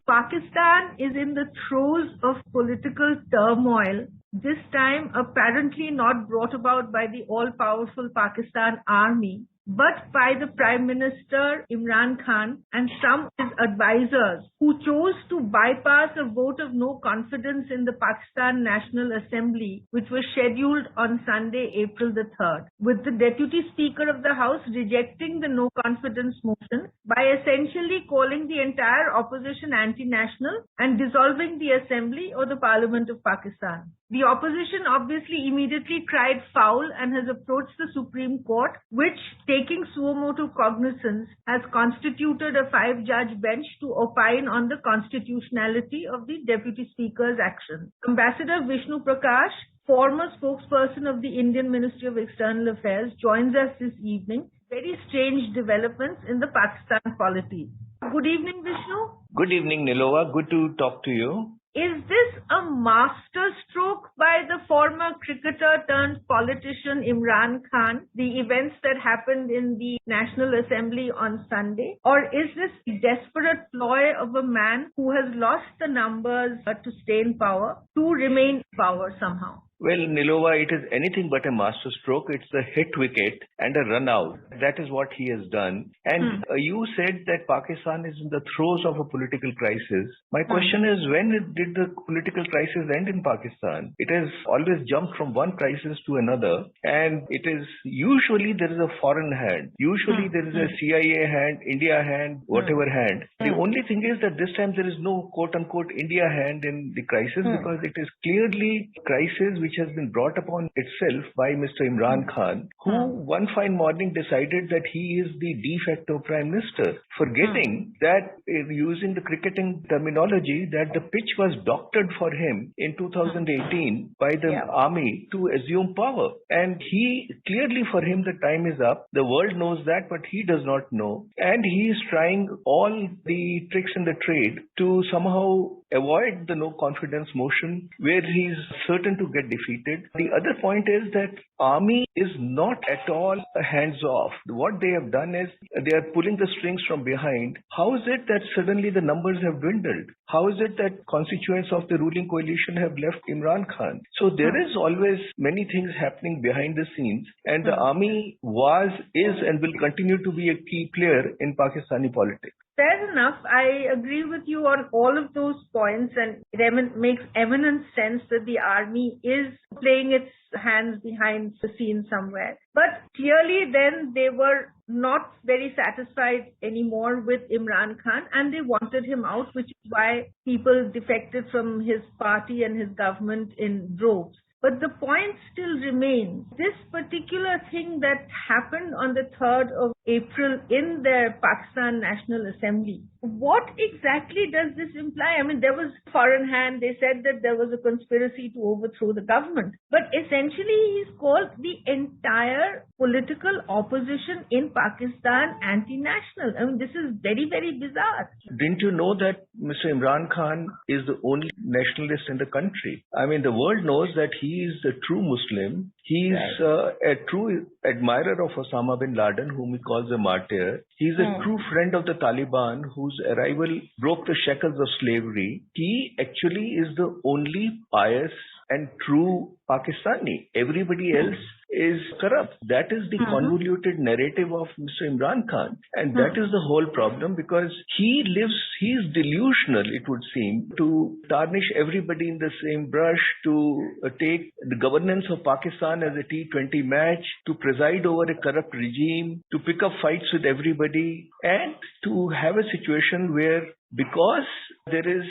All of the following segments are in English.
Pakistan is in the throes of political turmoil, this time apparently not brought about by the all-powerful Pakistan army, but by the Prime Minister Imran Khan and some of his advisors who chose to bypass a vote of no confidence in the Pakistan National Assembly, which was scheduled on Sunday, April the 3rd, with the Deputy Speaker of the House rejecting the no confidence motion by essentially calling the entire opposition anti-national and dissolving the Assembly or the Parliament of Pakistan. The opposition obviously immediately cried foul and has approached the Supreme Court, which, taking suo motu cognizance, has constituted a 5-judge bench to opine on the constitutionality of the Deputy Speaker's action. Ambassador Vishnu Prakash, former spokesperson of the Indian Ministry of External Affairs, joins us this evening. Very strange developments in the Pakistan polity. Good evening, Vishnu. Good evening, Nilova. Good to talk to you. Is this a master stroke by the former cricketer turned politician Imran Khan, the events that happened in the National Assembly on Sunday? Or is this a desperate ploy of a man who has lost the numbers to stay in power, to remain in power somehow? Well, Nilova, it is anything but a masterstroke. It's a hit wicket and a run out. That is what he has done. And you said that Pakistan is in the throes of a political crisis. My question is, when did the political crisis end in Pakistan? It has always jumped from one crisis to another. And it is usually there is a foreign hand. Usually there is a CIA hand, India hand, whatever hand. The only thing is that this time there is no quote unquote India hand in the crisis because it is clearly a crisis which has been brought upon itself by Mr. Imran Khan, who one fine morning decided that he is the de facto prime minister, forgetting that, using the cricketing terminology, that the pitch was doctored for him in 2018 by the army to assume power. And he, clearly for him, the time is up. The world knows that, but he does not know. And he is trying all the tricks in the trade to somehow avoid the no confidence motion where he is certain to get defeated. The other point is that army is not at all hands off. What they have done is they are pulling the strings from behind. How is it that suddenly the numbers have dwindled? How is it that constituents of the ruling coalition have left Imran Khan? So there is always many things happening behind the scenes, and the army was, is and will continue to be a key player in Pakistani politics. Fair enough. I agree with you on all of those points, and it makes eminent sense that the army is playing its hands behind the scenes somewhere. But clearly then they were not very satisfied anymore with Imran Khan and they wanted him out, which is why people defected from his party and his government in droves. But the point still remains. This particular thing that happened on the 3rd of April in the Pakistan National Assembly, what exactly does this imply? I mean, there was foreign hand. They said that there was a conspiracy to overthrow the government. But essentially, he's called the entire political opposition in Pakistan anti-national. I mean, this is very, very bizarre. Didn't you know that Mr. Imran Khan is the only nationalist in the country? I mean, the world knows that he is a true Muslim. He is a true admirer of Osama bin Laden, whom he calls a martyr. He is a true friend of the Taliban, whose arrival broke the shackles of slavery. He actually is the only pious and true Pakistani. Everybody else is corrupt. That is the convoluted narrative of Mr. Imran Khan. And that is the whole problem, because he is delusional, it would seem, to tarnish everybody in the same brush, to take the governance of Pakistan as a T20 match, to preside over a corrupt regime, to pick up fights with everybody, and to have a situation where, because there is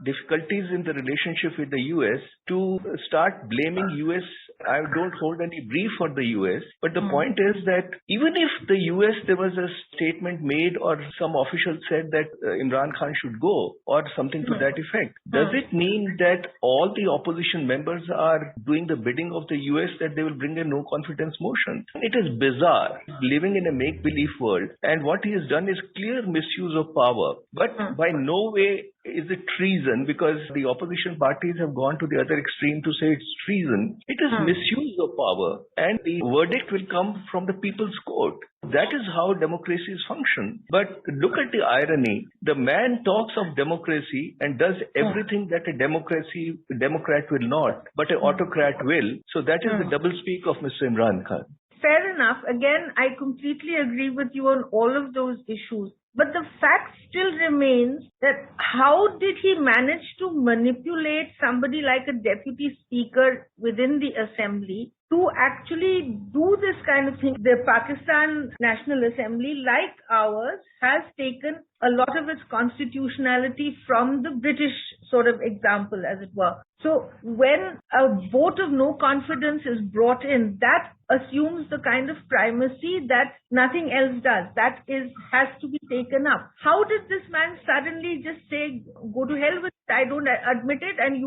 difficulties in the relationship with the US, to start blaming US. I don't hold any brief for the US, but the point is that even if the US, there was a statement made or some official said that Imran Khan should go or something to that effect, does it mean that all the opposition members are doing the bidding of the US that they will bring a no confidence motion? It is bizarre, living in a make-believe world, and what he has done is clear misuse of power, but by no way is it treason, because the opposition parties have gone to the other extreme to say it's treason. It is misuse of power, and the verdict will come from the people's court. That is how democracies function. But look at the irony. The man talks of democracy and does everything that a Democrat will not, but an autocrat will. So that is the doublespeak of Mr. Imran Khan. Fair enough. Again, I completely agree with you on all of those issues. But the fact still remains that how did he manage to manipulate somebody like a deputy speaker within the assembly to actually do this kind of thing? The Pakistan National Assembly, like ours, has taken a lot of its constitutionality from the British sort of example, as it were. So when a vote of no confidence is brought in, that assumes the kind of primacy that nothing else does. That has to be taken up. How did this man suddenly just say, go to hell with it, I don't admit it, and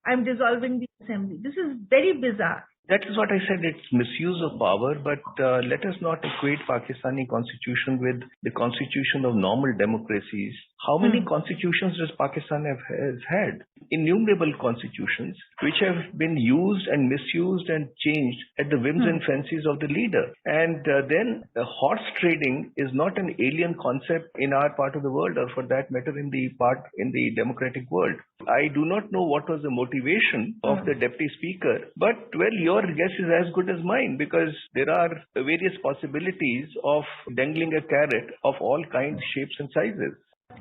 I'm dissolving the assembly? This is very bizarre. That is what I said. It's misuse of power, but let us not equate Pakistani constitution with the constitution of normal democracies. How many constitutions does Pakistan has had? Innumerable constitutions which have been used and misused and changed at the whims and fancies of the leader. And then horse trading is not an alien concept in our part of the world, or for that matter in the democratic world. I do not know what was the motivation of the deputy speaker, but well, your guess is as good as mine, because there are various possibilities of dangling a carrot of all kinds, shapes and sizes.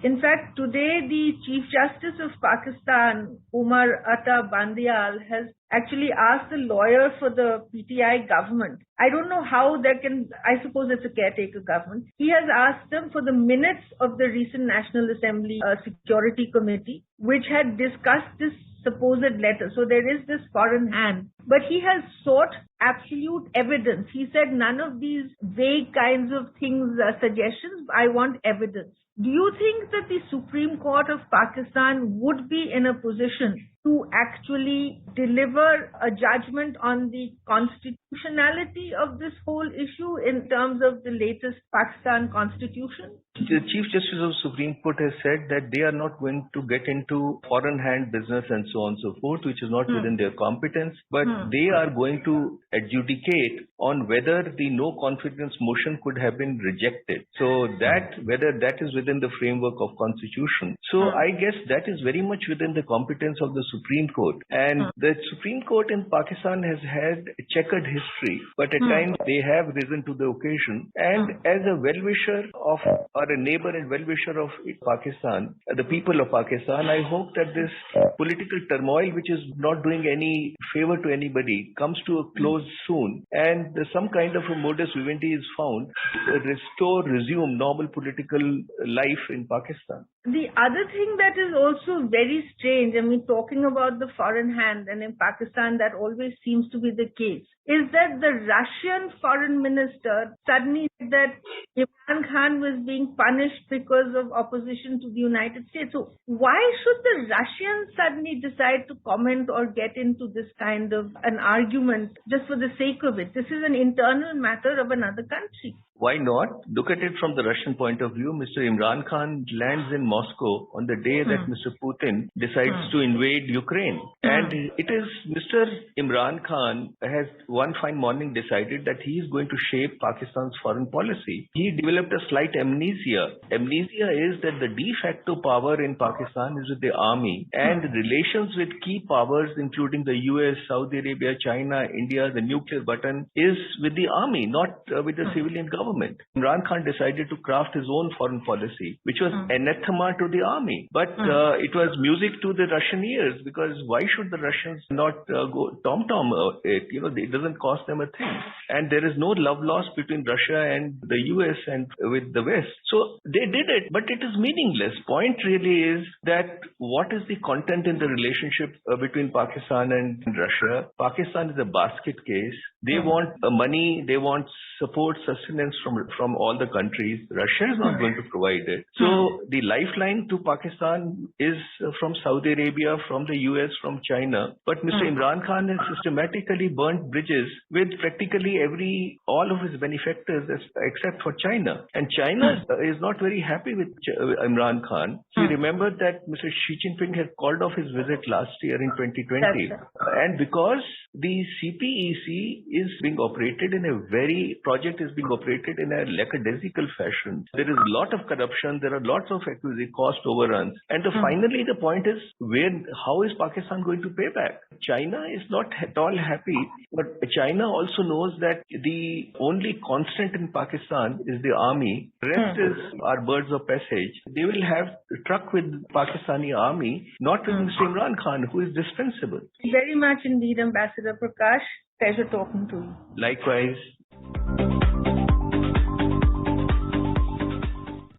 In fact, today the Chief Justice of Pakistan, Umar Ata Bandial, has actually asked the lawyer for the PTI government. I don't know how I suppose it's a caretaker government. He has asked them for the minutes of the recent National Assembly Security Committee, which had discussed this supposed letter. So there is this foreign hand. But he has sought absolute evidence. He said none of these vague kinds of things are suggestions. I want evidence. Do you think that the Supreme Court of Pakistan would be in a position to actually deliver a judgment on the constitutionality of this whole issue in terms of the latest Pakistan constitution? The Chief Justice of the Supreme Court has said that they are not going to get into foreign hand business and so on and so forth, which is not within their competence, but they are going to adjudicate on whether the no confidence motion could have been rejected. So that, whether that is within the framework of constitution. So I guess that is very much within the competence of the Supreme Court. And the Supreme Court in Pakistan has had a checkered history, but at times they have risen to the occasion. And as a well-wisher of, or a neighbor and well-wisher of Pakistan, the people of Pakistan, I hope that this political turmoil, which is not doing any favor to anybody, comes to a close soon, and some kind of a modus vivendi is found to resume normal political life in Pakistan. The other thing that is also very strange, I mean, talking about the foreign hand, and in Pakistan that always seems to be the case, is that the Russian foreign minister suddenly said that Imran Khan was being punished because of opposition to the United States. So why should the Russians suddenly decide to comment or get into this kind of an argument just for the sake of it? This is an internal matter of another country. Why not? Look at it from the Russian point of view. Mr. Imran Khan lands in Moscow on the day that Mr. Putin decides to invade Ukraine. And it is Mr. Imran Khan has one fine morning decided that he is going to shape Pakistan's foreign policy. He developed a slight amnesia. Amnesia is that the de facto power in Pakistan is with the army, and relations with key powers including the US, Saudi Arabia, China, India, the nuclear button is with the army, not with the civilian government. Imran Khan decided to craft his own foreign policy, which was anathema to the army. But it was music to the Russian ears, because why should the Russians not go tom-tom it? You know, it doesn't cost them a thing. And there is no love lost between Russia and the US and with the West. So they did it, but it is meaningless. Point really is that what is the content in the relationship between Pakistan and Russia? Pakistan is a basket case. They want money, they want support, sustenance from all the countries. Russia is not going to provide it. So the lifeline to Pakistan is from Saudi Arabia, from the US, from China. But Mr. Imran Khan has systematically burnt bridges with practically all of his benefactors except for China. And China is not very happy with Imran Khan. He remembered that Mr. Xi Jinping had called off his visit last year in 2020. And because the CPEC is being operated in a lackadaisical fashion. There is a lot of corruption. There are lots of cost overruns. And finally, the point is, how is Pakistan going to pay back? China is not at all happy, but China also knows that the only constant in Pakistan is the army. The rest is our birds of passage. They will have to truck with Pakistani army, not with Mr. Imran Khan, who is dispensable. Very much indeed, Ambassador Prakash. Pleasure talking to you. Likewise.